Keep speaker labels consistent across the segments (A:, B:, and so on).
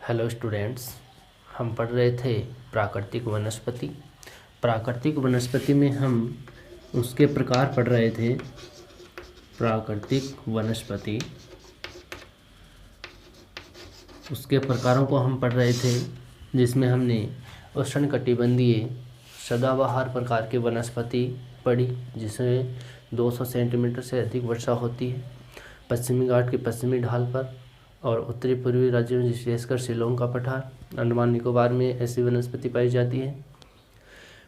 A: Hello students, हम पढ़ रहे थे प्राकृतिक वनस्पति। प्राकृतिक वनस्पति में हम उसके प्रकार पढ़ रहे थे। प्राकृतिक वनस्पति, उसके प्रकारों को हम पढ़ रहे थे, जिसमें हमने उष्णकटिबंधीय सदाबहार प्रकार की वनस्पति पढ़ी, जिसमें 200 सेंटीमीटर से अधिक वर्षा होती है पश्चिमी घाट की पश्चिमी ढाल पर और उत्तरी पूर्वी राज्यों में, विशेषकर शिलोंग का पठार, अंडमान निकोबार में ऐसी वनस्पति पाई जाती है।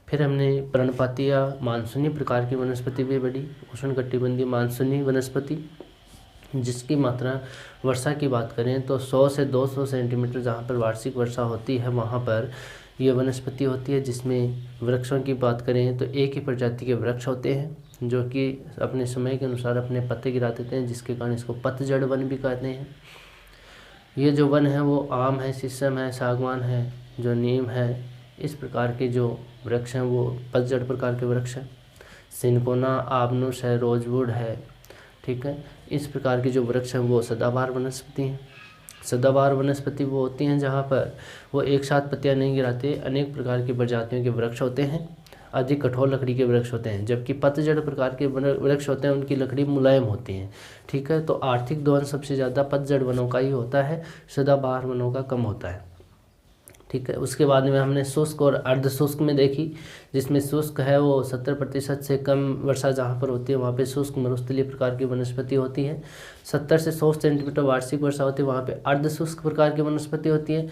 A: फिर हमने पर्णपाती या मानसूनी प्रकार की वनस्पति भी पढ़ी, उष्णकटिबंधीय मानसूनी वनस्पति, जिसकी मात्रा वर्षा की बात करें तो 100 से 200 सेंटीमीटर जहाँ पर वार्षिक वर्षा होती है वहाँ पर ये वनस्पति होती है। जिसमें वृक्षों की बात करें तो एक ही प्रजाति के वृक्ष होते हैं जो कि अपने समय के अनुसार अपने पत्ते गिरा देते हैं, जिसके कारण इसको पतझड़ वन भी कहते हैं। ये जो वन है वो आम है, शीशम है, सागवान है, जो नीम है, इस प्रकार के जो वृक्ष हैं वो पतझड़ प्रकार के वृक्ष हैं। सिनकोना, आबनुस है, रोजवुड है, ठीक है। इस प्रकार के जो वृक्ष हैं वो सदाबहार वनस्पति हैं। सदाबहार वनस्पति वो होती हैं जहाँ पर वो एक साथ पत्तियाँ नहीं गिराते, अनेक प्रकार की प्रजातियों के वृक्ष होते हैं, अधिक कठोर लकड़ी के वृक्ष होते हैं। जबकि पतझड़ प्रकार के वृक्ष होते हैं उनकी लकड़ी मुलायम होती है, ठीक है। तो आर्थिक दोहन सबसे ज़्यादा पतझड़ वनों का ही होता है, सदाबहार वनों का कम होता है, ठीक है। उसके बाद में हमने शुष्क और अर्ध शुष्क में देखी, जिसमें शुष्क है वो 70% से कम वर्षा जहाँ पर होती है वहाँ पे शुष्क मरुस्थलीय प्रकार की वनस्पति होती है। 70 से 100 सेंटीमीटर वार्षिक वर्षा होती है वहाँ पे अर्ध शुष्क प्रकार की वनस्पति होती है।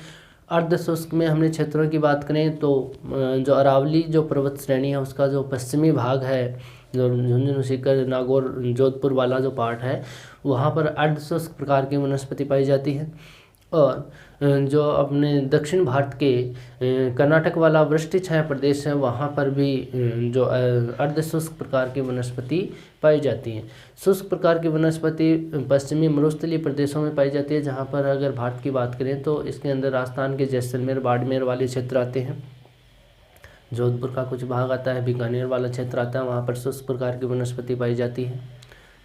A: अर्ध शुष्क में हमने क्षेत्रों की बात करें तो जो अरावली जो पर्वत श्रेणी है उसका जो पश्चिमी भाग है, जो झुंझुनू, सीकर, नागौर, जोधपुर वाला जो पार्ट है वहाँ पर अर्ध शुष्क प्रकार की वनस्पति पाई जाती है। और जो अपने दक्षिण भारत के कर्नाटक वाला वृष्टि छाया प्रदेश है वहाँ पर भी जो अर्ध शुष्क प्रकार की वनस्पति पाई जाती है। शुष्क प्रकार की वनस्पति पश्चिमी मरुस्थलीय प्रदेशों में पाई जाती है, जहाँ पर अगर भारत की बात करें तो इसके अंदर राजस्थान के जैसलमेर, बाड़मेर वाले क्षेत्र आते हैं, जोधपुर का कुछ भाग आता है, बीकानेर वाला क्षेत्र आता है, वहाँ पर शुष्क प्रकार की वनस्पति पाई जाती है,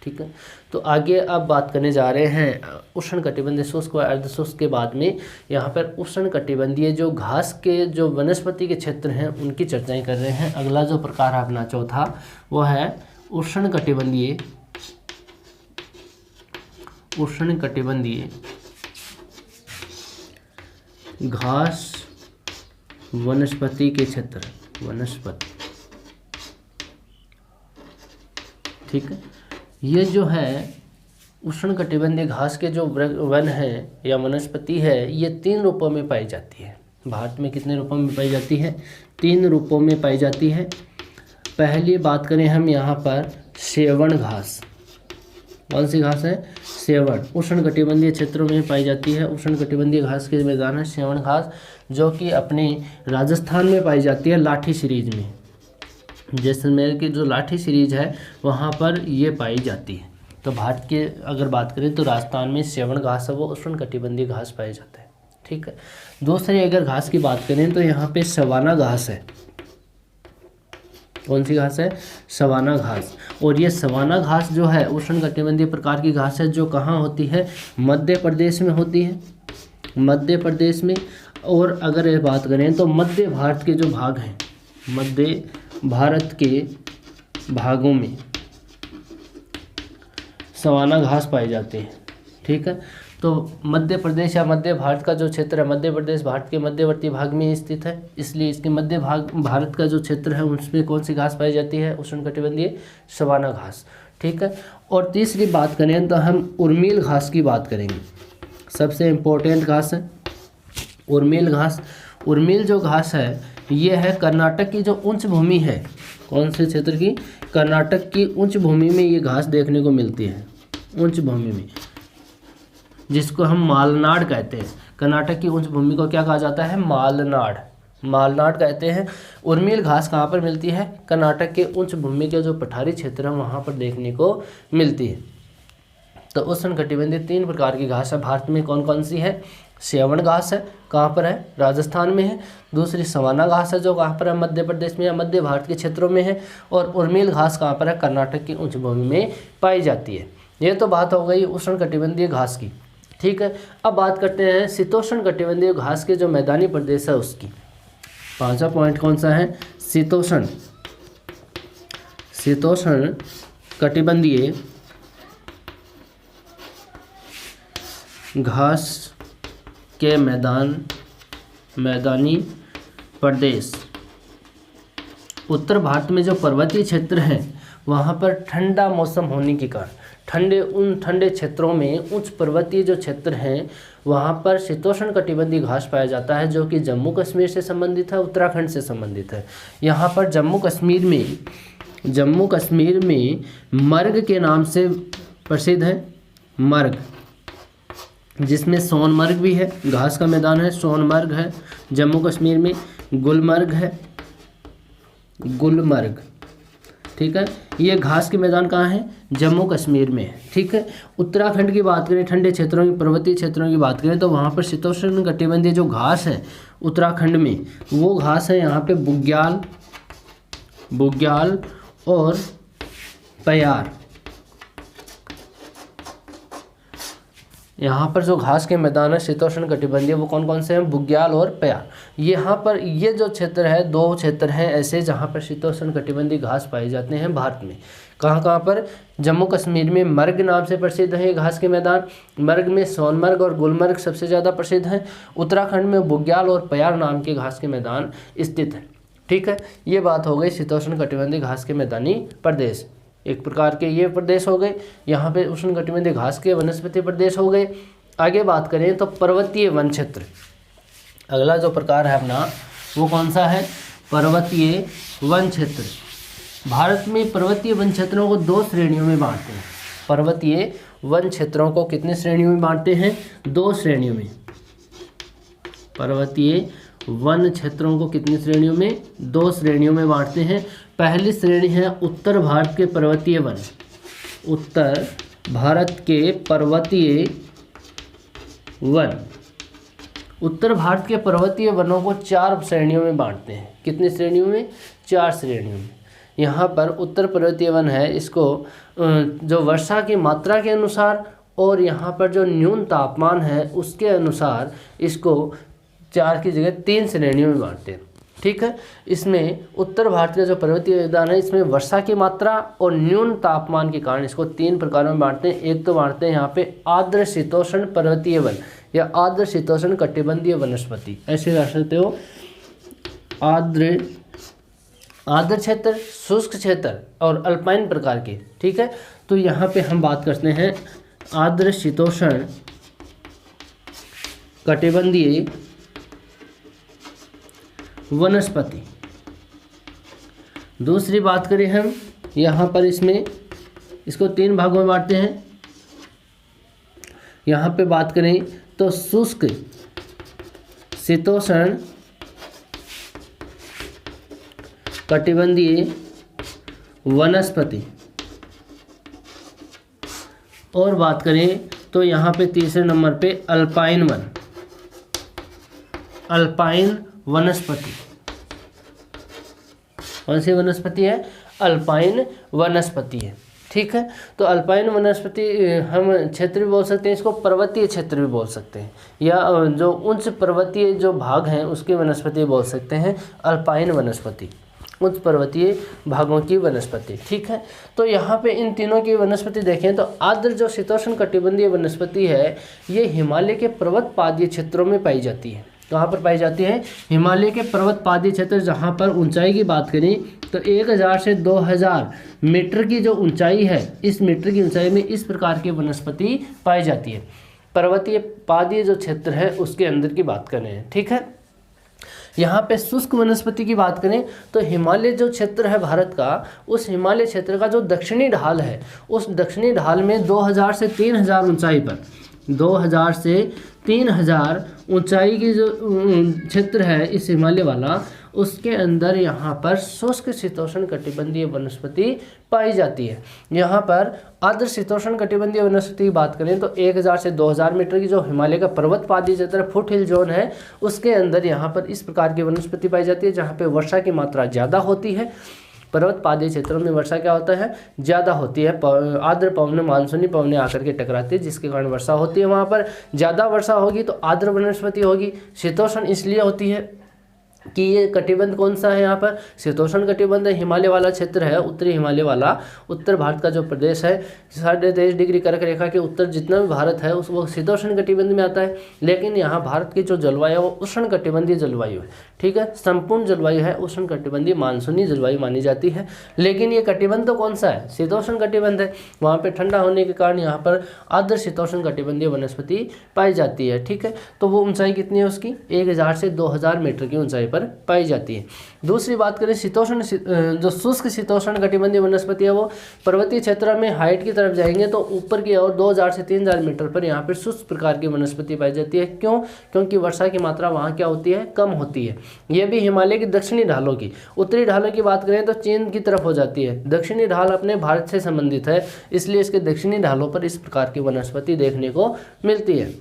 A: ठीक है। तो आगे अब बात करने जा रहे हैं उष्णकटिबंधीय शुष्क व अर्ध शुष्क के बाद में यहाँ पर उष्णकटिबंधीय जो घास के जो वनस्पति के क्षेत्र हैं उनकी चर्चाएं कर रहे हैं। अगला जो प्रकार है अपना चौथा वो है उष्णकटिबंधीय घास वनस्पति के क्षेत्र, वनस्पति, ठीक है। ये जो है उष्णकटिबंधीय घास के जो वन है या वनस्पति है ये 3 रूपों में पाई जाती है। भारत में कितने रूपों में पाई जाती है? 3 रूपों में पाई जाती है। पहली बात करें हम यहाँ पर सेवण घास। कौन सी घास है? सेवण। उष्णकटिबंधीय क्षेत्रों में पाई जाती है। उष्णकटिबंधीय घास के मैदान है सेवण घास, जो कि अपने राजस्थान में पाई जाती है, लाठी सीरीज में। जैसलमेर की जो लाठी सीरीज है वहाँ पर ये पाई जाती है। तो भारत की अगर बात करें तो राजस्थान में सेवण घास है वो उष्णकटिबंधीय घास पाया जाता है, ठीक है। दूसरी अगर घास की बात करें तो यहाँ पे सवाना घास है। कौन सी घास है? सवाना घास। और ये सवाना घास जो है उष्णकटिबंधीय प्रकार की घास है, जो कहाँ होती है? मध्य प्रदेश में होती है, मध्य प्रदेश में। और अगर ये बात करें तो मध्य भारत के जो भाग हैं, मध्य भारत के भागों में सवाना घास पाए जाते हैं, ठीक है। तो मध्य प्रदेश या मध्य भारत का जो क्षेत्र है, मध्य प्रदेश भारत के मध्यवर्ती भाग में स्थित है, इसलिए इसके मध्य भाग भारत का जो क्षेत्र है उसमें कौन सी घास पाई जाती है? उष्णकटिबंधीय सवाना घास, ठीक है। और तीसरी बात करें तो हम उर्मिल घास की बात करेंगे। सबसे इम्पोर्टेंट घास है उर्मिल घास। उर्मिल जो घास है ये है कर्नाटक की जो उच्च भूमि है। कौन से क्षेत्र की? कर्नाटक की उच्च भूमि में ये घास देखने को मिलती है, उच्च भूमि में, जिसको हम मालनाड कहते हैं। कर्नाटक की उच्च भूमि को क्या कहा जाता है? मालनाड, मालनाड कहते हैं। उर्मिल घास कहाँ पर मिलती है? कर्नाटक के उच्च भूमि के जो पठारी क्षेत्र है वहाँ पर देखने को मिलती है। तो उष्णकटिबंधीय 3 प्रकार की घास है। भारत में कौन कौन सी है? सेवण घास है, कहाँ पर है? राजस्थान में है। दूसरी सवाना घास है जो कहाँ पर है? मध्य प्रदेश में या मध्य भारत के क्षेत्रों में है। और उर्मिल घास कहाँ पर है? कर्नाटक की उच्च भूमि में पाई जाती है। ये तो बात हो गई उष्णकटिबंधीय घास की। ठीक है। अब बात करते हैं शीतोष्ण कटिबंधीय घास के जो मैदानी प्रदेश है उसकी। 5वां पॉइंट कौन सा है? शीतोष्ण कटिबंधीय घास के मैदानी प्रदेश। उत्तर भारत में जो पर्वतीय क्षेत्र हैं वहाँ पर ठंडा मौसम होने के कारण ठंडे क्षेत्रों में उच्च पर्वतीय जो क्षेत्र हैं वहाँ पर शीतोष्ण कटिबंधीय घास पाया जाता है, जो कि जम्मू कश्मीर से संबंधित है, उत्तराखंड से संबंधित है। यहाँ पर जम्मू कश्मीर में मर्ग के नाम से प्रसिद्ध है, मर्ग, जिसमें सोनमर्ग भी है, घास का मैदान है, सोनमर्ग है जम्मू कश्मीर में, गुलमर्ग है, गुलमर्ग, ठीक है। ये घास के मैदान कहाँ है? जम्मू कश्मीर में है, ठीक है। उत्तराखंड की बात करें, ठंडे क्षेत्रों की, पर्वतीय क्षेत्रों की बात करें तो वहाँ पर शीतोष्ण कटिबंधीय जो घास है उत्तराखंड में, वो घास है यहाँ पे बुग्याल और प्यार। यहाँ पर जो घास के मैदान है शीतोष्ण कटिबंधीय वो कौन कौन से हैं? बुग्याल और प्यार। यहाँ पर ये जो क्षेत्र है, 2 क्षेत्र हैं ऐसे जहाँ पर शीतोष्ण कटिबंधीय घास पाए जाते हैं भारत में। कहाँ कहाँ पर? जम्मू कश्मीर में मर्ग नाम से प्रसिद्ध है ये घास के मैदान, मर्ग में सोनमर्ग और गुलमर्ग सबसे ज़्यादा प्रसिद्ध हैं। उत्तराखंड में बुग्याल और प्यार नाम के घास के मैदान स्थित हैं, ठीक है। ये बात हो गई शीतोष्ण कटिबंधीय घास के मैदानी प्रदेश। एक प्रकार के ये प्रदेश हो गए, यहाँ पे उष्ण कटिबंधीय घास के वनस्पति प्रदेश हो गए। आगे बात करें तो पर्वतीय वन क्षेत्र। अगला जो प्रकार है अपना वो कौन सा है? पर्वतीय वन क्षेत्र। भारत में पर्वतीय वन क्षेत्रों को 2 श्रेणियों में बांटते हैं। पर्वतीय वन क्षेत्रों को कितने श्रेणियों में बांटते हैं? 2 श्रेणियों में। पर्वतीय वन क्षेत्रों को कितनी श्रेणियों में? 2 श्रेणियों में बांटते हैं। पहली श्रेणी है उत्तर भारत के पर्वतीय वन। उत्तर भारत के पर्वतीय वन। उत्तर भारत के पर्वतीय वनों को 4 श्रेणियों में बांटते हैं। कितनी श्रेणियों में? 4 श्रेणियों में। यहाँ पर उत्तर पर्वतीय वन है, इसको जो वर्षा की मात्रा के अनुसार और यहाँ पर जो न्यून तापमान है उसके अनुसार इसको 4 की जगह 3 श्रेणियों में बांटते हैं, ठीक है। इसमें उत्तर भारत का जो पर्वतीय मैदान है इसमें वर्षा की मात्रा और न्यून तापमान के कारण इसको 3 प्रकारों में बांटते हैं। एक तो बांटते हैं यहाँ पे आर्द्र शीतोष्ण पर्वतीय वन या आर्द्र शीतोष्ण कटिबंधीय वनस्पति, ऐसे कह सकते हो। आर्द्र क्षेत्र, शुष्क क्षेत्र और अल्पाइन प्रकार के, ठीक है। तो यहाँ पे हम बात करते हैं आर्द्र शीतोष्ण कटिबंधीय वनस्पति। दूसरी बात करें हम यहाँ पर इसको 3 भागों में बांटते हैं। यहाँ पे बात करें तो शुष्क शीतोष्ण कटिबंधीय वनस्पति, और बात करें तो यहाँ पे तीसरे नंबर पे अल्पाइन वनस्पति। कौन सी वनस्पति है? अल्पाइन वनस्पति है, ठीक है। तो अल्पाइन वनस्पति हम क्षेत्र भी बोल सकते हैं, इसको पर्वतीय क्षेत्र भी बोल सकते हैं, या जो उच्च पर्वतीय जो भाग हैं उसकी वनस्पति बोल सकते हैं अल्पाइन वनस्पति, उच्च पर्वतीय भागों की वनस्पति, ठीक है। तो यहाँ पे इन तीनों की वनस्पति देखें तो आर्द्र जो शीतोष्ण कटिबंधीय वनस्पति है ये हिमालय के पर्वत पादीय क्षेत्रों में पाई जाती है। कहाँ पर पाई जाती है? हिमालय के पर्वत पादीय क्षेत्र। जहाँ पर ऊंचाई की बात करें तो 1000 से 2000 मीटर की जो ऊंचाई है, इस मीटर की ऊंचाई में इस प्रकार की वनस्पति पाई जाती है। पर्वतीय पादीय जो क्षेत्र है उसके अंदर की बात कर रहे हैं, ठीक है। यहाँ पे शुष्क वनस्पति की बात करें तो हिमालय जो क्षेत्र है भारत का, उस हिमालय क्षेत्र का जो दक्षिणी ढाल है, उस दक्षिणी ढाल में 2000 से 3000 ऊंचाई पर 2000 से 3000 ऊंचाई की जो क्षेत्र है इस हिमालय वाला, उसके अंदर यहाँ पर शुष्क शीतोष्ण कटिबंधीय वनस्पति पाई जाती है। यहाँ पर आर्द्र शीतोष्ण कटिबंधीय वनस्पति की बात करें तो 1000 से 2000 मीटर की जो हिमालय का पर्वत पादीय क्षेत्र फुट हिल जोन है, उसके अंदर यहाँ पर इस प्रकार की वनस्पति पाई जाती है जहाँ पे वर्षा की मात्रा ज़्यादा होती है पर्वत पादी क्षेत्रों में वर्षा क्या होता है, ज़्यादा होती है। आर्द्र पवनें, मानसूनी पवनें आकर के टकराती है, जिसके कारण वर्षा होती है। वहाँ पर ज़्यादा वर्षा होगी तो आर्द्र वनस्पति होगी। शीतोष्ण इसलिए होती है कि ये कटिबंध कौन सा है, यहाँ पर शीतोष्ण कटिबंध है। हिमालय वाला क्षेत्र है, उत्तरी हिमालय वाला, उत्तर भारत का जो प्रदेश है 23.5 डिग्री कर्क रेखा के उत्तर जितना भी भारत है वो शीतोष्ण कटिबंध में आता है। लेकिन यहाँ भारत की जो जलवायु है वो उष्ण कटिबंधीय जलवायु है, ठीक है। संपूर्ण जलवायु है उष्ण कटिबंधीय मानसूनी जलवायु मानी जाती है। लेकिन ये कटिबंध तो कौन सा है, शीतोष्ण कटिबंध है। वहाँ पर ठंडा होने के कारण यहाँ पर आर्द्र शीतोष्ण कटिबंधीय वनस्पति पाई जाती है, ठीक है। तो वो ऊंचाई कितनी है उसकी, 1000 से 2000 मीटर की ऊंचाई पर पाई जाती है। दूसरी बात करें शीतोष्ण, जो शुष्क शीतोष्ण कटिबंधीय वनस्पति है वो पर्वतीय क्षेत्र में हाइट की तरफ जाएंगे तो ऊपर की ओर 2000 से 3000 मीटर पर यहाँ पर शुष्क प्रकार की वनस्पति पाई जाती है। क्यों, क्योंकि वर्षा की मात्रा वहाँ क्या होती है, कम होती है। ये भी हिमालय की दक्षिणी ढालों की। उत्तरी ढालों की बात करें तो चीन की तरफ हो जाती है, दक्षिणी ढाल अपने भारत से संबंधित है, इसलिए इसके दक्षिणी ढालों पर इस प्रकार की वनस्पति देखने को मिलती है।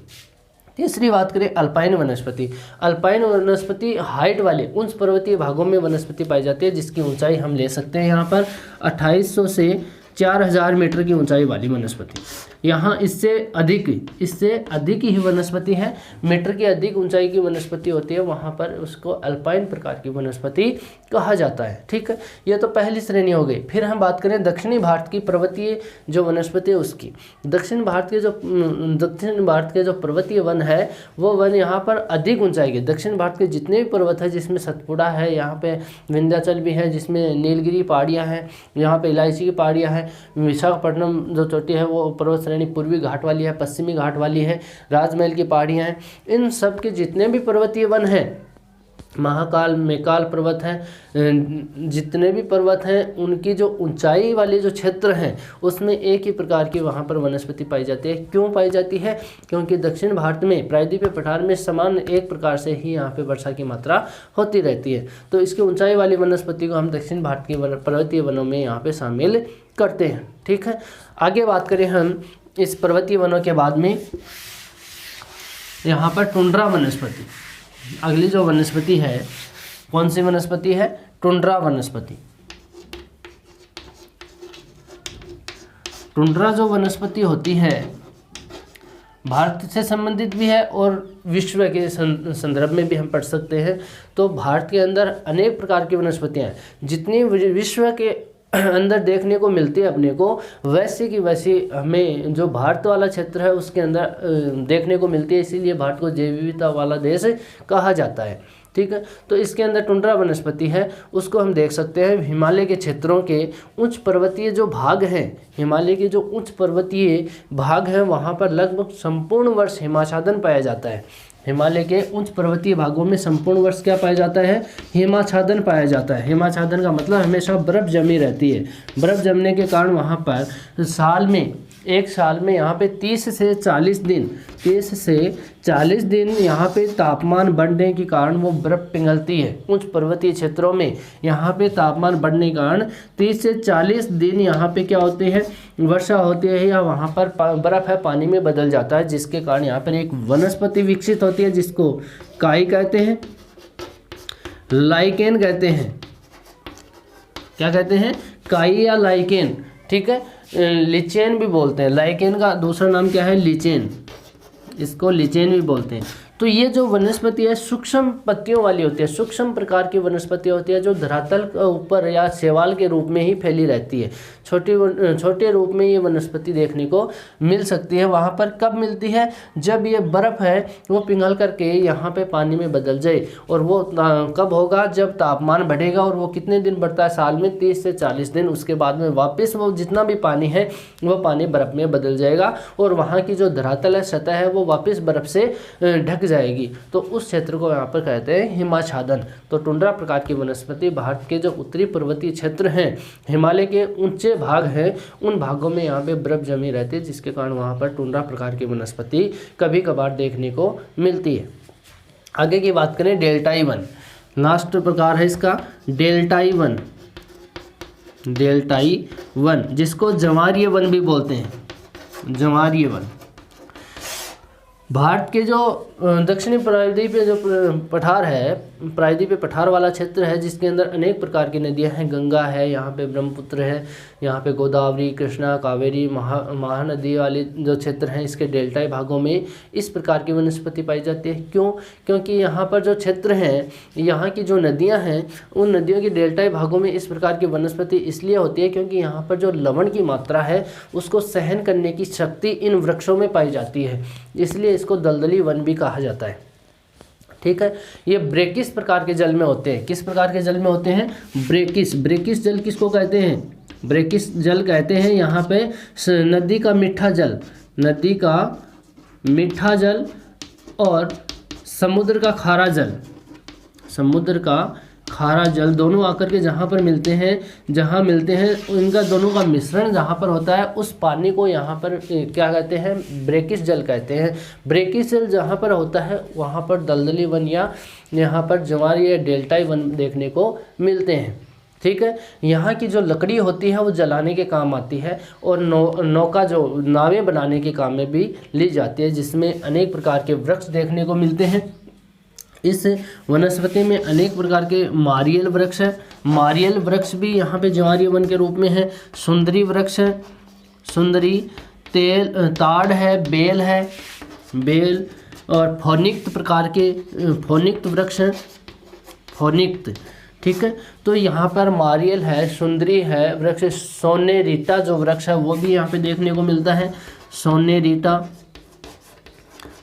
A: तीसरी बात करें अल्पाइन वनस्पति। अल्पाइन वनस्पति हाइट वाले उच्च पर्वतीय भागों में वनस्पति पाई जाती है, जिसकी ऊंचाई हम ले सकते हैं यहाँ पर 2800 से 4000 मीटर की ऊंचाई वाली वनस्पति। यहाँ इससे अधिक ही वनस्पति है, मीटर की अधिक ऊंचाई की वनस्पति होती है, वहाँ पर उसको अल्पाइन प्रकार की वनस्पति कहा जाता है, ठीक है। ये तो पहली श्रेणी हो गई। फिर हम बात करें दक्षिणी भारत की पर्वतीय जो वनस्पति है उसकी। दक्षिण भारत के जो पर्वतीय वन है वो वन यहाँ पर अधिक ऊंचाई के, दक्षिण भारत के जितने भी पर्वत है जिसमें सतपुड़ा है, यहाँ पे विंध्याचल भी है, जिसमें नीलगिरी पहाड़ियाँ हैं, यहाँ पे इलायची की पहाड़ियाँ हैं, विशाखापट्टनम जो चोटी है वो पर्वत श्रेणी पूर्वी घाट वाली है, पश्चिमी घाट वाली है, राजमहल की पहाड़ियाँ हैं। इन सब के जितने भी पर्वतीय वन हैं, महाकाल, मेकाल पर्वत हैं, जितने भी पर्वत हैं उनकी जो ऊंचाई वाले जो क्षेत्र हैं उसमें एक ही प्रकार की वहाँ पर वनस्पति पाई जाती है। क्यों पाई जाती है, क्योंकि दक्षिण भारत में प्रायद्वीपीय पठार में समान एक प्रकार से ही यहाँ पे वर्षा की मात्रा होती रहती है। तो इसकी ऊंचाई वाली वनस्पति को हम दक्षिण भारत की पर्वतीय वनों में यहाँ पे शामिल करते हैं, ठीक है। आगे बात करें हम इस पर्वतीय वनों के बाद में यहाँ पर टुंड्रा वनस्पति। अगली जो वनस्पति है कौन सी वनस्पति है, टुंड्रा वनस्पति। टुंड्रा जो वनस्पति होती है भारत से संबंधित भी है और विश्व के संदर्भ में भी हम पढ़ सकते हैं। तो भारत के अंदर अनेक प्रकार की वनस्पतियाँ हैं, जितनी विश्व के अंदर देखने को मिलती है अपने को, वैसी की वैसी हमें जो भारत वाला क्षेत्र है उसके अंदर देखने को मिलती है। इसीलिए भारत को जैव विविधता वाला देश कहा जाता है, ठीक है। तो इसके अंदर टुंड्रा वनस्पति है, उसको हम देख सकते हैं हिमालय के क्षेत्रों के उच्च पर्वतीय जो भाग हैं, हिमालय के जो उच्च पर्वतीय भाग हैं वहाँ पर लगभग संपूर्ण वर्ष हिमाच्छादन पाया जाता है। हिमालय के उच्च पर्वतीय भागों में संपूर्ण वर्ष क्या पाया जाता है, हिमाच्छादन पाया जाता है। हिमाच्छादन का मतलब हमेशा बर्फ़ जमी रहती है। बर्फ़ जमने के कारण वहाँ पर एक साल में यहाँ पे 30 से 40 दिन यहाँ पे तापमान बढ़ने के कारण वो बर्फ़ पिघलती है। उच्च पर्वतीय क्षेत्रों में यहाँ पे तापमान बढ़ने के कारण 30 से 40 दिन यहाँ पे क्या होते हैं, वर्षा होती है या वहाँ पर बर्फ़ है पानी में बदल जाता है, जिसके कारण यहाँ पर एक वनस्पति विकसित होती है जिसको काई कहते हैं, लाइकेन कहते हैं। क्या कहते हैं, काई या लाइकेन, ठीक है। लिचेन भी बोलते हैं, लाइकेन का दूसरा नाम क्या है, लिचेन, इसको लिचेन भी बोलते हैं। तो ये जो वनस्पति है सूक्ष्म पत्तियों वाली होती है, सूक्ष्म प्रकार की वनस्पति होती है जो धरातल के ऊपर या शैवाल के रूप में ही फैली रहती है। छोटे रूप में ये वनस्पति देखने को मिल सकती है। वहाँ पर कब मिलती है, जब ये बर्फ़ है वो पिघल करके यहाँ पे पानी में बदल जाए। और वो कब होगा, जब तापमान बढ़ेगा। और वो कितने दिन बढ़ता है, साल में 30 से 40 दिन। उसके बाद में वापस वो जितना भी पानी है वो पानी बर्फ़ में बदल जाएगा और वहाँ की जो धरातल है, सतह है, वो वापस बर्फ़ से ढक जाएगी। तो उस क्षेत्र को यहाँ पर कहते हैं हिमाच्छादन। तो टुंड्रा प्रकार की वनस्पति भारत के जो उत्तरी पर्वतीय क्षेत्र हैं, हिमालय के ऊंचे भाग हैं, उन भागों में यहाँ पे बर्फ जमी रहती है, जिसके कारण वहाँ पर टुंड्रा प्रकार की वनस्पति कभी कभार देखने को मिलती है। आगे की बात करें डेल्टाई वन, लास्ट प्रकार है इसका डेल्टाई वन। डेल्टाई वन जिसको जंवारीय वन भी बोलते हैं, जंवारीय वन। भारत के जो दक्षिणी प्रायद्वीपीय जो पठार है, प्रायद्वीपीय पठार वाला क्षेत्र है, जिसके अंदर अनेक प्रकार की नदियां हैं। गंगा है, यहाँ पे ब्रह्मपुत्र है, यहाँ पे गोदावरी, कृष्णा, कावेरी, महानदी वाले जो क्षेत्र हैं, इसके डेल्टाई भागों में इस प्रकार की वनस्पति पाई जाती है। क्यों? क्योंकि यहाँ पर जो क्षेत्र हैं, यहाँ की जो नदियाँ हैं, उन नदियों के डेल्टाई भागों में इस प्रकार की वनस्पति इसलिए होती है क्योंकि यहाँ पर जो लवण की मात्रा है उसको सहन करने की शक्ति इन वृक्षों में पाई जाती है, इसलिए इसको दलदली वन भी कहा जाता है। ठीक है। ये ब्रेकिस प्रकार के जल में होते हैं। किस प्रकार के जल में होते हैं? ब्रेकिस। ब्रेकिस जल किसको कहते हैं? ब्रेकिस जल कहते हैं यहाँ पे नदी का मीठा जल, नदी का मीठा जल और समुद्र का खारा जल, समुद्र का खारा जल दोनों आकर के जहाँ पर मिलते हैं, जहाँ मिलते हैं उनका दोनों का मिश्रण जहाँ पर होता है, उस पानी को यहाँ पर क्या कहते हैं? ब्रेकिस जल कहते हैं। ब्रेकिस जल जहाँ पर होता है वहाँ पर दलदली वन या यहाँ पर ज्वारीय या डेल्टाई वन देखने को मिलते हैं। ठीक है। यहाँ की जो लकड़ी होती है वो जलाने के काम आती है और नौका जो नावें बनाने के काम में भी ली जाती है, जिसमें अनेक प्रकार के वृक्ष देखने को मिलते हैं। इस वनस्पति में अनेक प्रकार के मारियल वृक्ष है। मारियल वृक्ष भी यहाँ पे ज्वारीय वन के रूप में है। सुंदरी वृक्ष है, सुंदरी, ताड़ है, बेल है, बेल और फोनिक्त प्रकार के फोनिक्त वृक्ष हैं, फोनिक्त। ठीक है। तो यहाँ पर मारियल है, सुंदरी है वृक्ष, सोनेरीटा जो वृक्ष है वो भी यहाँ पे देखने को मिलता है, सोनेरीटा।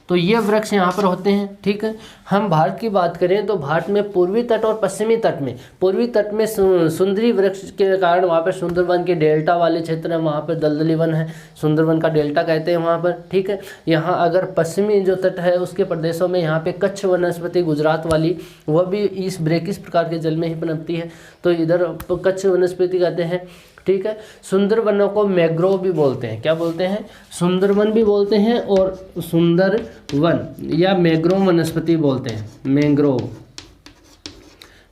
A: तो ये वृक्ष यहाँ पर होते हैं। ठीक है। हम भारत की बात करें तो भारत में पूर्वी तट और पश्चिमी तट में, पूर्वी तट में सुंदरी वृक्ष के कारण वहाँ पर सुंदरवन के डेल्टा वाले क्षेत्र हैं, वहाँ पर दलदली वन है, सुंदरवन का डेल्टा कहते हैं वहाँ पर। ठीक है। यहाँ अगर पश्चिमी जो तट है उसके प्रदेशों में यहाँ पे कच्छ वनस्पति गुजरात वाली, वह भी इस ब्रेकिस प्रकार के जल में ही पनपती है, तो इधर कच्छ वनस्पति कहते हैं। ठीक है। सुंदरवनों को मैंग्रोव भी बोलते हैं। क्या बोलते हैं? सुंदरवन भी बोलते हैं और सुंदरवन या मैंग्रोव वनस्पति बोलते हैं, मैंग्रोव,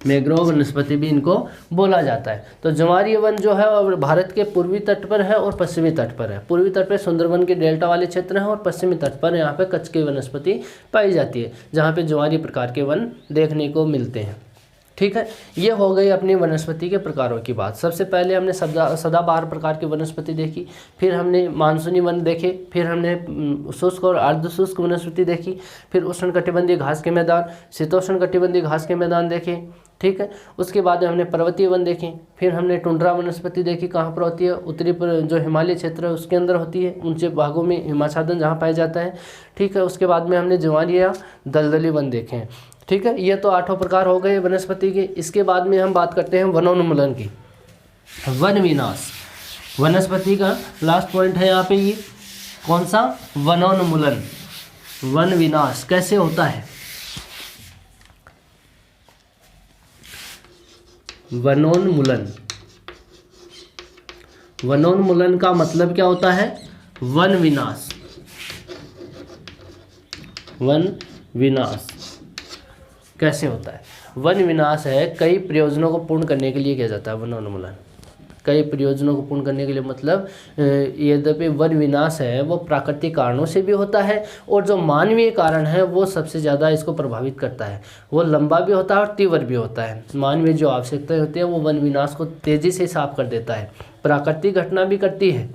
A: मैंग्रोव वनस्पति भी इनको बोला जाता है। तो ज्वारीय वन जो है और भारत के पूर्वी तट पर है और पश्चिमी तट पर है। पूर्वी तट पर सुंदरवन के डेल्टा वाले क्षेत्र हैं और पश्चिमी तट पर यहाँ पे कच्छ की वनस्पति पाई जाती है, जहाँ पे ज्वारीय प्रकार के वन देखने को मिलते हैं। ठीक है। ये हो गई अपनी वनस्पति के प्रकारों की बात। सबसे पहले हमने सदाबहार प्रकार की वनस्पति देखी, फिर हमने मानसूनी वन देखे, फिर हमने शुष्क और अर्धशुष्क वनस्पति देखी, फिर उष्णकटिबंधीय घास के मैदान, शीतोष्णकटिबंधीय घास के मैदान देखे। ठीक है। उसके बाद हमने पर्वतीय वन देखे, फिर हमने टुंड्रा वनस्पति देखी, कहाँ पर होती है? उत्तरी पर जो हिमालय क्षेत्र है उसके अंदर होती है, ऊंचे भागों में हिमाच्छादन जहाँ पाया जाता है। ठीक है। उसके बाद में हमने ज्वारीय या दलदली वन देखे हैं। ठीक है। ये तो 8 प्रकार हो गए वनस्पति के। इसके बाद में हम बात करते हैं वनोन्मूलन की, वन विनाश। वनस्पति का लास्ट पॉइंट है यहाँ पे, ये कौन सा? वनोन्मूलन, वन विनाश कैसे होता है? वनोन्मूलन, वनोन्मूलन का मतलब क्या होता है? वन विनाश, वन विनाश कैसे होता है? वन विनाश है कई प्रयोजनों को पूर्ण करने के लिए किया जाता है वनोन्मूलन। कई प्रयोजनों को पूर्ण करने के लिए मतलब यद्यपि वन विनाश है वो प्राकृतिक कारणों से भी होता है और जो मानवीय कारण है वो सबसे ज़्यादा इसको प्रभावित करता है। वो लंबा भी होता है और तीव्र भी होता है। मानवीय जो आवश्यकताएं होती है वो वन विनाश को तेज़ी से साफ कर देता है। प्राकृतिक घटना भी करती है,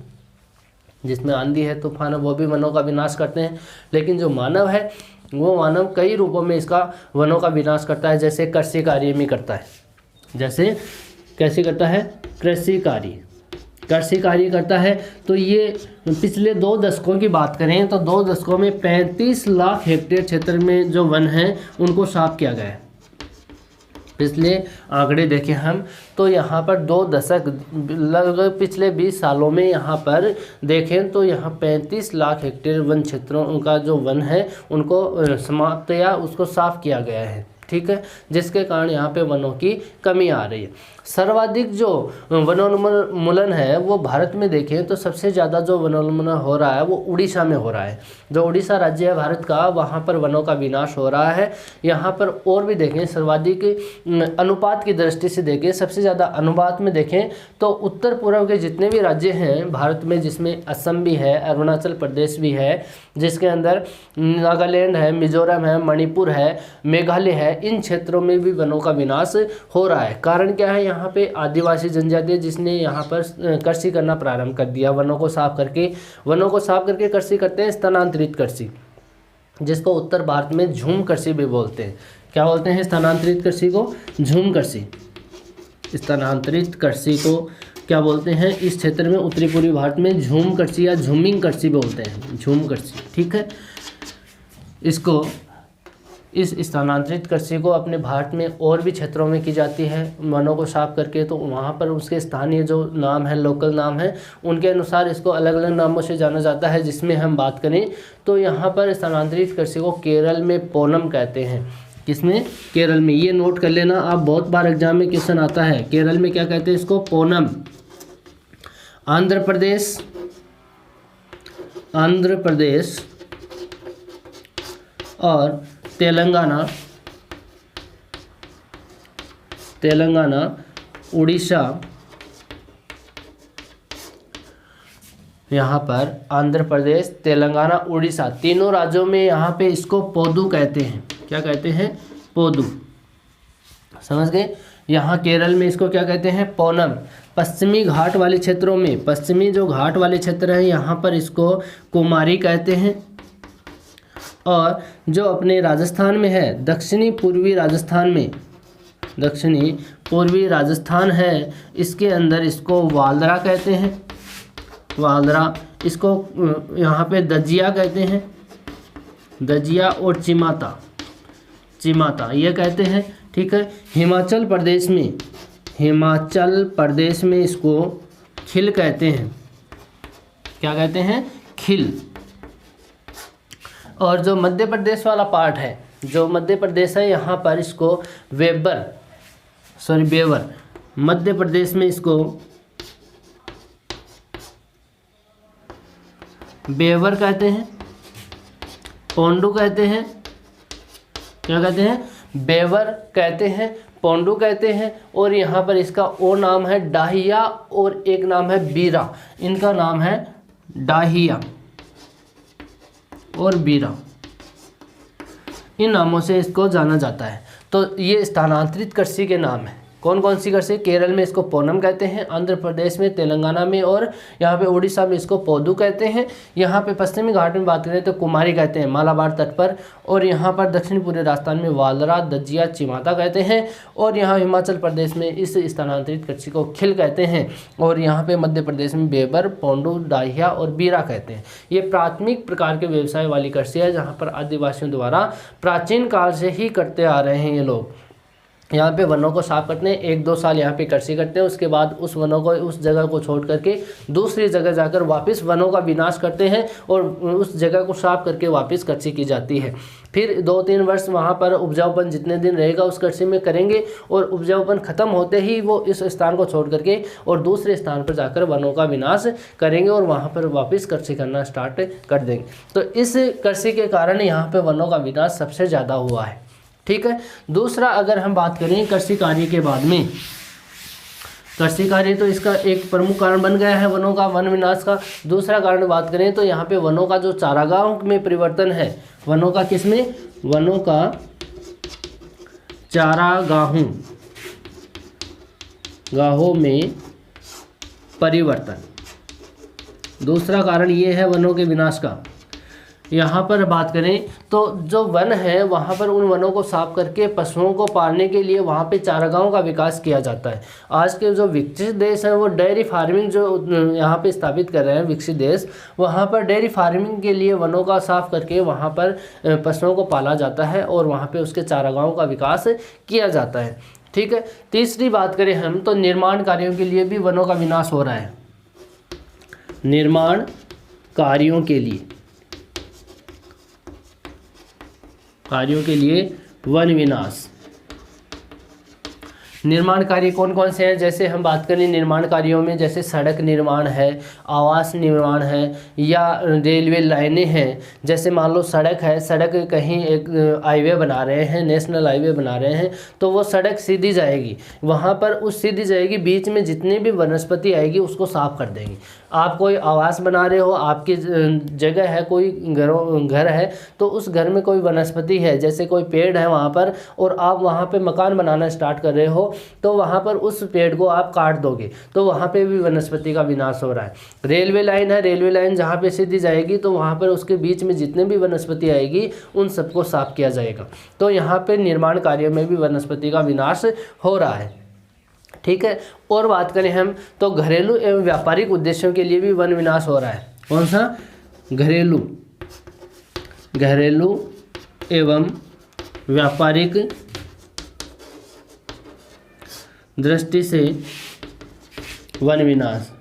A: जिसमें आंधी है, तूफान है, वो भी वनों का विनाश करते हैं। लेकिन जो मानव है वो मानव कई रूपों में इसका वनों का विनाश करता है, जैसे कृषि कार्य में करता है। जैसे कैसे करता है? कृषि कार्य करता है। तो ये पिछले 2 दशकों की बात करें तो 2 दशकों में 35 लाख हेक्टेयर क्षेत्र में जो वन है उनको साफ किया गया है। पिछले आंकड़े देखें हम तो यहाँ पर 2 दशक लगभग पिछले 20 सालों में यहाँ पर देखें तो यहाँ 35 लाख हेक्टेयर वन क्षेत्रों का जो वन है उनको समाप्त या उसको साफ किया गया है। ठीक है। जिसके कारण यहाँ पे वनों की कमी आ रही है। सर्वाधिक जो वनोन्मूलन है वो भारत में देखें तो सबसे ज़्यादा जो वनोन्मूलन हो रहा है वो उड़ीसा में हो रहा है। जो उड़ीसा राज्य है भारत का, वहाँ पर वनों का विनाश हो रहा है। यहाँ पर और भी देखें सर्वाधिक अनुपात की दृष्टि से देखें, सबसे ज़्यादा अनुपात में देखें तो उत्तर पूर्व के जितने भी राज्य हैं भारत में, जिसमें असम भी है, अरुणाचल प्रदेश भी है, जिसके अंदर नागालैंड है, मिजोरम है, मणिपुर है, मेघालय है, इन क्षेत्रों में भी वनों का विनाश हो रहा है। कारण क्या है? यहाँ पे आदिवासी जनजाति है जिसने यहाँ पर कृषि करना प्रारंभ कर दिया। वनों को साफ करके कृषि करते हैं, स्थानांतरित कृषि, जिसको उत्तर भारत में झूम कृषि भी बोलते हैं। क्या बोलते हैं? स्थानांतरित कृषि को झूम कृषि। स्थानांतरित कृषि को क्या बोलते हैं? इस क्षेत्र में उत्तरी पूर्वी भारत में झूम कृषि या झूमिंग कृषि बोलते हैं, झूम कृषि। ठीक है, इस स्थानांतरित कृषि को अपने भारत में और भी क्षेत्रों में की जाती है वनों को साफ करके। तो वहाँ पर उसके स्थानीय जो नाम है, लोकल नाम है, उनके अनुसार इसको अलग अलग नामों से जाना जाता है। जिसमें हम बात करें तो यहाँ पर स्थानांतरित कृषि को केरल में पोनम कहते हैं। किसमें? केरल में। ये नोट कर लेना आप, बहुत बार एग्जाम में क्वेश्चन आता है। केरल में क्या कहते हैं इसको? पोनम। आंध्र प्रदेश और तेलंगाना, उड़ीसा, यहाँ पर आंध्र प्रदेश, तेलंगाना, उड़ीसा, तीनों राज्यों में यहाँ पे इसको पोदू कहते हैं। क्या कहते हैं? पोदू। समझ गए? यहाँ केरल में इसको क्या कहते हैं? पोनम। पश्चिमी घाट वाले क्षेत्रों में, पश्चिमी जो घाट वाले क्षेत्र हैं यहाँ पर इसको कुमारी कहते हैं। और जो अपने राजस्थान में है, दक्षिणी पूर्वी राजस्थान है, इसके अंदर इसको वालरा कहते हैं। वालरा, इसको यहाँ पे दजिया कहते हैं। दजिया और चिमाता ये कहते हैं। ठीक है, हिमाचल प्रदेश में इसको खिल कहते हैं। क्या कहते हैं? खिल। और जो मध्य प्रदेश वाला पार्ट है, जो मध्य प्रदेश है, यहाँ पर इसको बेवर, मध्य प्रदेश में इसको बेवर कहते हैं, पोंडू कहते हैं। क्या कहते हैं? बेवर कहते हैं, पोंडू कहते हैं। और यहाँ पर इसका और नाम है डाहिया और एक नाम है बीरा। इनका नाम है डाहिया और बीरा, इन नामों से इसको जाना जाता है। तो ये स्थानांतरित कृषि के नाम हैं। कौन कौन सी कृषि? केरल में इसको पोनम कहते हैं, आंध्र प्रदेश में, तेलंगाना में और यहाँ पे उड़ीसा में इसको पोदू कहते हैं। यहाँ पे पश्चिमी घाट में बात करें तो कुमारी कहते हैं, मालाबार तट पर। और यहाँ पर दक्षिण पूर्वी राजस्थान में वालरा, दजिया, चिमाता कहते हैं। और यहाँ हिमाचल प्रदेश में इस स्थानांतरित कृषि को खिल कहते हैं। और यहाँ पे मध्य प्रदेश में बेबर, पोंडू, डाहिया और बीरा कहते हैं। ये प्राथमिक प्रकार के व्यवसाय वाली कृषि है, जहाँ पर आदिवासियों द्वारा प्राचीन काल से ही करते आ रहे हैं। ये लोग यहाँ पे वनों को साफ करते हैं, 1-2 साल यहाँ पे कृषि करते हैं, उसके बाद उस वनों को, उस जगह को छोड़ करके दूसरी जगह जाकर वापस वनों का विनाश करते हैं और उस जगह को साफ करके वापस कृषि की जाती है। फिर 2-3 वर्ष वहाँ पर उपजाऊपन जितने दिन रहेगा उस कृषि में करेंगे और उपजाऊपन खत्म होते ही वो इस स्थान को छोड़ करके और दूसरे स्थान पर जाकर वनों का विनाश करेंगे और वहाँ पर वापस कृषि करना स्टार्ट कर देंगे। तो इस कृषि के कारण यहाँ पर वनों का विनाश सबसे ज़्यादा हुआ है। ठीक है। दूसरा, अगर हम बात करें कृषि कार्य के बाद में, कृषि कार्य तो इसका एक प्रमुख कारण बन गया है वनों का वन विनाश का। दूसरा कारण बात करें तो यहाँ पे वनों का जो चारागाहों में परिवर्तन है, वनों का किसमें? वनों का गाहों में परिवर्तन। दूसरा कारण ये है वनों के विनाश का। यहाँ पर बात करें तो जो वन है वहाँ पर उन वनों को साफ करके पशुओं को पालने के लिए वहाँ पे चारागाहों का विकास किया जाता है। आज के जो विकसित देश हैं वो डेयरी फार्मिंग जो यहाँ पे स्थापित कर रहे हैं विकसित देश, वहाँ पर डेयरी फार्मिंग के लिए वनों का साफ करके वहाँ पर पशुओं को पाला जाता है और वहाँ पे उसके चारागाहों का विकास किया जाता है। ठीक है। तीसरी बात करें हम तो निर्माण कार्यों के लिए भी वनों का विनाश हो रहा है। निर्माण कार्यों के लिए वन विनाश। निर्माण कार्य कौन कौन से हैं? जैसे हम बात करें निर्माण कार्यों में, जैसे सड़क निर्माण है, आवास निर्माण है, या रेलवे लाइनें हैं। जैसे मान लो सड़क है, सड़क कहीं एक हाईवे बना रहे हैं, नेशनल हाईवे बना रहे हैं, तो वो सड़क सीधी जाएगी, वहाँ पर उस सीधी जाएगी, बीच में जितनी भी वनस्पति आएगी उसको साफ कर देंगी। आप कोई आवास बना रहे हो, आपकी जगह है, कोई घर है, तो उस घर में कोई वनस्पति है, जैसे कोई पेड़ है वहाँ पर, और आप वहाँ पे मकान बनाना स्टार्ट कर रहे हो, तो वहाँ पर उस पेड़ को आप काट दोगे, तो वहाँ पे भी वनस्पति का विनाश हो रहा है। रेलवे लाइन है, रेलवे लाइन जहाँ पे सीधी जाएगी, तो वहाँ पर उसके बीच में जितने भी वनस्पति आएगी उन सबको साफ किया जाएगा। तो यहाँ पे निर्माण कार्यों में भी वनस्पति का विनाश हो रहा है। ठीक है। और बात करें हम तो घरेलू एवं व्यापारिक उद्देश्यों के लिए भी वन विनाश हो रहा है। कौन सा? घरेलू एवं व्यापारिक दृष्टि से वन विनाश।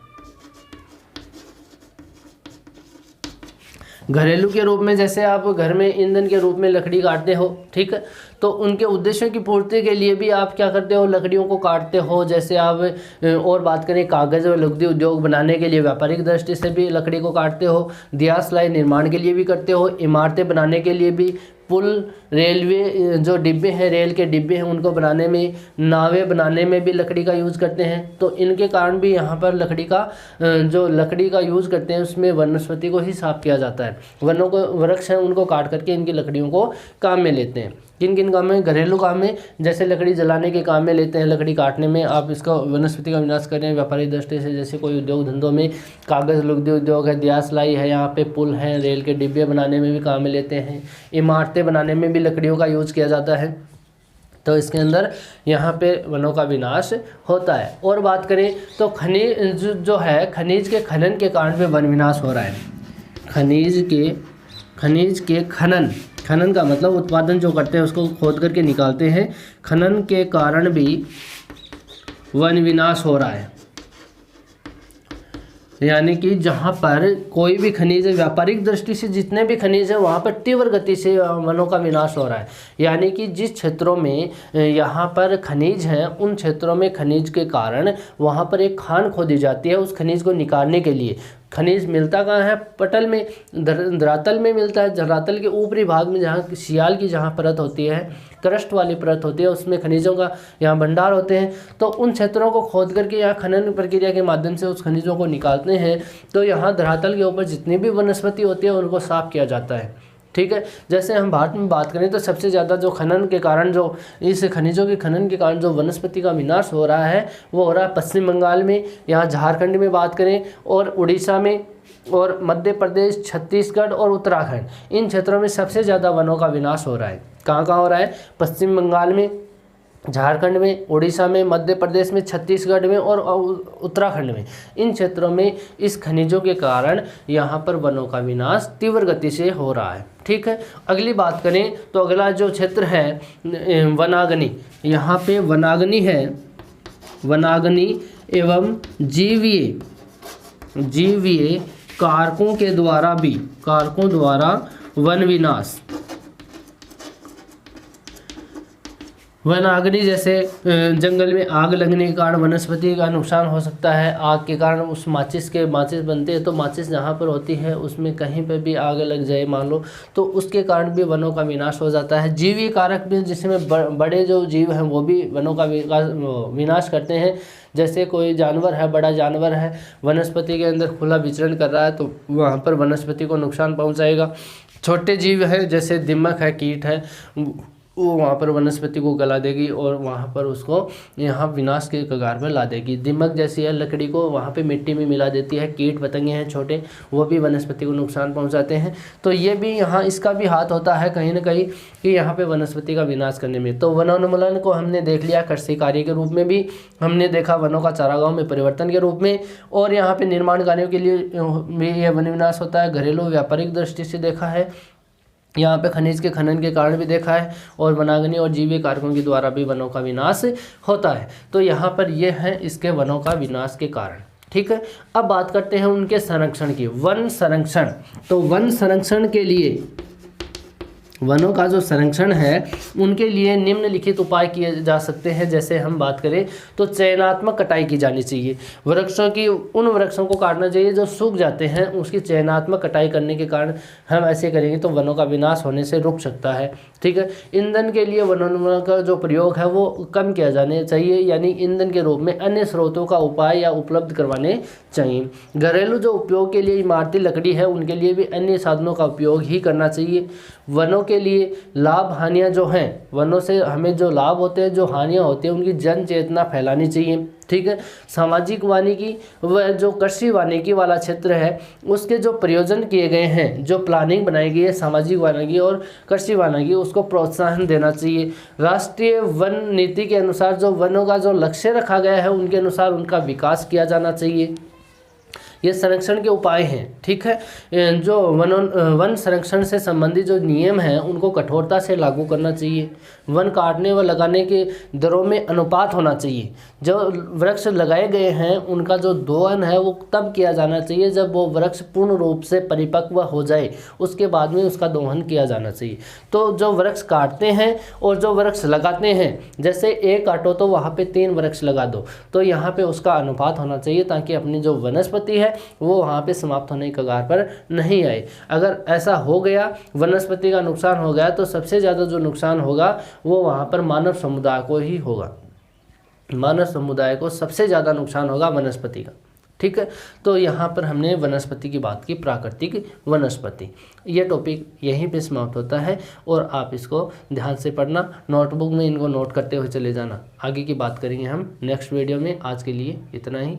A: घरेलू के रूप में, जैसे आप घर में ईंधन के रूप में लकड़ी काटते हो, ठीक है, तो उनके उद्देश्यों की पूर्ति के लिए भी आप क्या करते हो? लकड़ियों को काटते हो। जैसे आप और बात करें कागज़ और लुगदी उद्योग बनाने के लिए व्यापारिक दृष्टि से भी लकड़ी को काटते हो। दिया सिलाई निर्माण के लिए भी करते हो। इमारतें बनाने के लिए भी, पुल, रेलवे जो डिब्बे हैं, रेल के डिब्बे हैं, उनको बनाने में, नावें बनाने में भी लकड़ी का यूज़ करते हैं। तो इनके कारण भी यहाँ पर लकड़ी का यूज़ करते हैं, उसमें वनस्पति को ही साफ किया जाता है। वनों को, वृक्ष हैं, उनको काट करके इनकी लकड़ियों को काम में लेते हैं। किन किन काम में? घरेलू काम में, जैसे लकड़ी जलाने के काम में लेते हैं, लकड़ी काटने में आप इसका वनस्पति का विनाश कर रहे हैं। व्यापारिक दृष्टि से, जैसे कोई उद्योग धंधों में कागज़ लुगदी उद्योग है, दिया सिलाई है, यहाँ पे पुल हैं, रेल के डिब्बे बनाने में भी काम में लेते हैं। इमारतें बनाने में भी लकड़ियों का यूज़ किया जाता है। तो इसके अंदर यहाँ पे वनों का विनाश होता है। और बात करें तो खनिज जो है, खनिज के खनन के कारण भी वन विनाश हो रहा है। खनिज के खनन का मतलब उत्पादन जो करते हैं उसको खोद करके निकालते हैं, खनन के कारण भी वन विनाश हो रहा है। यानी कि जहाँ पर कोई भी खनिज है, व्यापारिक दृष्टि से जितने भी खनिज हैं वहाँ पर तीव्र गति से वनों का विनाश हो रहा है। यानी कि जिस क्षेत्रों में यहाँ पर खनिज हैं, उन क्षेत्रों में खनिज के कारण वहाँ पर एक खान खोदी जाती है। उस खनिज को निकालने के लिए खनिज मिलता कहाँ है? पटल में, धरातल में मिलता है। धरातल के ऊपरी भाग में जहाँ सियाल की जहाँ परत होती है, क्रस्ट वाली परत होती है, उसमें खनिजों का यहाँ भंडार होते हैं। तो उन क्षेत्रों को खोद करके यहाँ खनन प्रक्रिया के माध्यम से उस खनिजों को निकालते हैं। तो यहाँ धरातल के ऊपर जितनी भी वनस्पति होती है उनको साफ किया जाता है। ठीक है। जैसे हम भारत में बात करें तो सबसे ज़्यादा जो खनन के कारण, जो इस खनिजों के खनन के कारण जो वनस्पति का विनाश हो रहा है, वो हो रहा है पश्चिम बंगाल में, यहाँ झारखंड में बात करें, और उड़ीसा में, और मध्य प्रदेश, छत्तीसगढ़ और उत्तराखंड, इन क्षेत्रों में सबसे ज़्यादा वनों का विनाश हो रहा है। कहाँ कहाँ हो रहा है? पश्चिम बंगाल में, झारखंड में, उड़ीसा में, मध्य प्रदेश में, छत्तीसगढ़ में और उत्तराखंड में। इन क्षेत्रों में इस खनिजों के कारण यहाँ पर वनों का विनाश तीव्र गति से हो रहा है। ठीक है। अगली बात करें तो अगला जो क्षेत्र है वनाग्नि, यहाँ पे वनाग्नि है, वनाग्नि एवं जीवीय कारकों द्वारा वन विनाश। वनाग्नि जैसे जंगल में आग लगने के कारण वनस्पति का नुकसान हो सकता है। आग के कारण उस माचिस बनते हैं, तो माचिस जहाँ पर होती है उसमें कहीं पर भी आग लग जाए मान लो, तो उसके कारण भी वनों का विनाश हो जाता है। जीवी कारक भी, जिसमें बड़े जो जीव हैं वो भी वनों का विनाश करते हैं। जैसे कोई जानवर है, बड़ा जानवर है, वनस्पति के अंदर खुला विचरण कर रहा है, तो वहाँ पर वनस्पति को नुकसान पहुँचाएगा। छोटे जीव है, जैसे दीमक है, कीट है, वो वहाँ पर वनस्पति को गला देगी और वहाँ पर उसको यहाँ विनाश के कगार पर ला देगी। दीमक जैसी है, लकड़ी को वहाँ पे मिट्टी में मिला देती है। कीट पतंगे हैं छोटे, वो भी वनस्पति को नुकसान पहुँचाते हैं। तो ये भी यहाँ इसका भी हाथ होता है कहीं ना कहीं कि यहाँ पे वनस्पति का विनाश करने में। तो वनोन्मूलन को हमने देख लिया कृषि कार्य के रूप में भी, हमने देखा वनों का चारागाहों में परिवर्तन के रूप में, और यहाँ पे निर्माण कार्यों के लिए भी यह वन विनाश होता है। घरेलू व्यापारिक दृष्टि से देखा है, यहाँ पे खनिज के खनन के कारण भी देखा है, और वनाग्नि और जीवीय कारकों के द्वारा भी वनों का विनाश होता है। तो यहाँ पर ये है इसके वनों का विनाश के कारण। ठीक है। अब बात करते हैं उनके संरक्षण की। वन संरक्षण, तो वन संरक्षण के लिए वनों का जो संरक्षण है उनके लिए निम्नलिखित उपाय किए जा सकते हैं। जैसे हम बात करें तो चयनात्मक कटाई की जानी चाहिए। उन वृक्षों को काटना चाहिए जो सूख जाते हैं, उसकी चयनात्मक कटाई करने के कारण हम ऐसे करेंगे तो वनों का विनाश होने से रुक सकता है। ठीक है। ईंधन के लिए वनों का जो प्रयोग है वो कम किया जाने चाहिए, यानी ईंधन के रूप में अन्य स्रोतों का उपाय या उपलब्ध करवाने चाहिए। घरेलू जो उपयोग के लिए इमारती लकड़ी है उनके लिए भी अन्य साधनों का उपयोग ही करना चाहिए। वनों के लिए लाभ हानियाँ जो हैं, वनों से हमें जो लाभ होते हैं, जो हानियाँ होती हैं, उनकी जन चेतना फैलानी चाहिए। ठीक है। सामाजिक वानिकी व जो कृषि वानिकी वाला क्षेत्र है उसके जो प्रयोजन किए गए हैं, जो प्लानिंग बनाई गई है सामाजिक वानिकी और कृषि वानिकी, उसको प्रोत्साहन देना चाहिए। राष्ट्रीय वन नीति के अनुसार जो वनों का जो लक्ष्य रखा गया है उनके अनुसार उनका विकास किया जाना चाहिए। ये संरक्षण के उपाय हैं। ठीक है। जो वन संरक्षण से संबंधित जो नियम हैं उनको कठोरता से लागू करना चाहिए। वन काटने व लगाने के दरों में अनुपात होना चाहिए। जो वृक्ष लगाए गए हैं उनका जो दोहन है वो तब किया जाना चाहिए जब वो वृक्ष पूर्ण रूप से परिपक्व हो जाए, उसके बाद में उसका दोहन किया जाना चाहिए। तो जो वृक्ष काटते हैं और जो वृक्ष लगाते हैं, जैसे एक काटो तो वहाँ पे 3 वृक्ष लगा दो, तो यहाँ पे उसका अनुपात होना चाहिए ताकि अपनी जो वनस्पति है वो वहाँ पे समाप्त होने के कगार पर नहीं आए। अगर ऐसा हो गया, वनस्पति का नुकसान हो गया, तो सबसे ज़्यादा जो नुकसान होगा वो वहाँ पर मानव समुदाय को ही होगा। मानव समुदाय को सबसे ज़्यादा नुकसान होगा वनस्पति का। ठीक है। तो यहाँ पर हमने वनस्पति की बात की, प्राकृतिक वनस्पति। ये टॉपिक यहीं पे समाप्त होता है और आप इसको ध्यान से पढ़ना, नोटबुक में इनको नोट करते हुए चले जाना। आगे की बात करेंगे हम नेक्स्ट वीडियो में। आज के लिए इतना ही।